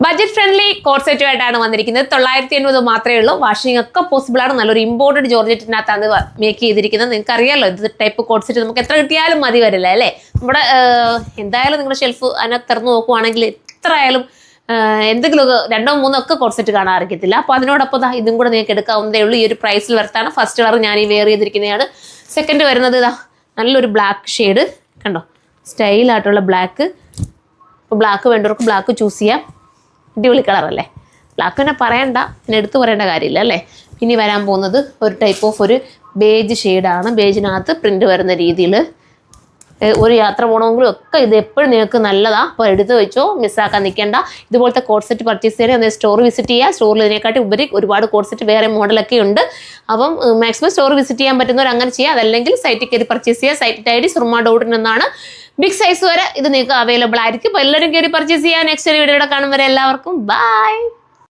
Budget friendly code സെറ്റുമായിട്ടാണ് വന്നിരിക്കുന്നത്. 980 മാത്രമേ ഉള്ളൂ. വാഷിംഗ് ഒക്കെ പോസിബിൾ ആണ്. നല്ലൊരു ഇമ്പോർട്ടഡ് ജോർജറ്റിനകത്താണ് മേക്ക് ചെയ്തിരിക്കുന്നത്. നിങ്ങൾക്ക് അറിയാമല്ലോ ഇത് ടൈപ്പ് കോഡ് സെറ്റ് നമുക്ക് എത്ര കിട്ടിയാലും മതി വരില്ല അല്ലേ. നമ്മുടെ എന്തായാലും നിങ്ങളുടെ ഷെൽഫ് അതിനകത്ത് തുറന്ന് നോക്കുവാണെങ്കിൽ എത്ര ആയാലും എന്തെങ്കിലും 2 3 ഒക്കെ കോഡ് സെറ്റ് കാണാറിക്കത്തില്ല. അപ്പോൾ അതിനോടൊപ്പം ഇതും കൂടെ നിങ്ങൾക്ക് എടുക്കാവുന്നതേ ഉള്ളൂ. ഈ ഒരു പ്രൈസിൽ വർത്താണ്. ഫസ്റ്റ് കളർ ഞാൻ ഈ വെയർ ചെയ്തിരിക്കുന്നതാണ്. സെക്കൻഡ് വരുന്നത് ഇതാ നല്ലൊരു ബ്ലാക്ക് ഷെയ്ഡ് കണ്ടോ, സ്റ്റൈലായിട്ടുള്ള ബ്ലാക്ക്. ഇപ്പോൾ ബ്ലാക്ക് വേണ്ടവർക്ക് ബ്ലാക്ക് ചൂസ് ചെയ്യാം. അടിപൊളി കളറല്ലേ. ബ്ലാക്ക് പിന്നെ പറയണ്ട, പിന്നെ എടുത്തു പറയേണ്ട കാര്യമില്ല അല്ലേ. ഇനി വരാൻ പോകുന്നത് ഒരു ടൈപ്പ് ഓഫ് ഒരു ബേജ് ഷെയ്ഡാണ്. ബേജിനകത്ത് പ്രിൻ്റ് വരുന്ന രീതിയിൽ ഒരു യാത്ര പോകണമെങ്കിലും ഒക്കെ ഇത് എപ്പോഴും നിങ്ങൾക്ക് നല്ലതാണ്. അപ്പോൾ എടുത്ത് വെച്ചോ, മിസ്സാക്കാൻ നിൽക്കേണ്ട. ഇതുപോലത്തെ കോഡ് സെറ്റ് പർച്ചേസ് ചെയ്യാൻ ഒന്ന് സ്റ്റോർ വിസിറ്റ് ചെയ്യുക. സ്റ്റോറിൽ ഇതിനെക്കാട്ടി ഉപരി ഒരുപാട് കോഡ് സെറ്റ് വേറെ മോഡലൊക്കെ ഉണ്ട്. അപ്പം മാക്സിമം സ്റ്റോർ വിസിറ്റ് ചെയ്യാൻ പറ്റുന്നവർ അങ്ങനെ ചെയ്യുക. അതല്ലെങ്കിൽ സൈറ്റിൽ കയറി പർച്ചേസ് ചെയ്യുക. സൈറ്റ് ID surma.in എന്നാണ്. ബിഗ് സൈസ് വരെ ഇത് നിങ്ങൾക്ക് അവൈലബിൾ ആയിരിക്കും. അപ്പോൾ എല്ലാവരും കയറി പർച്ചേസ് ചെയ്യുക. നെക്സ്റ്റ് ഒരു വീഡിയോയുടെ കാണും വരെ എല്ലാവർക്കും ബൈ.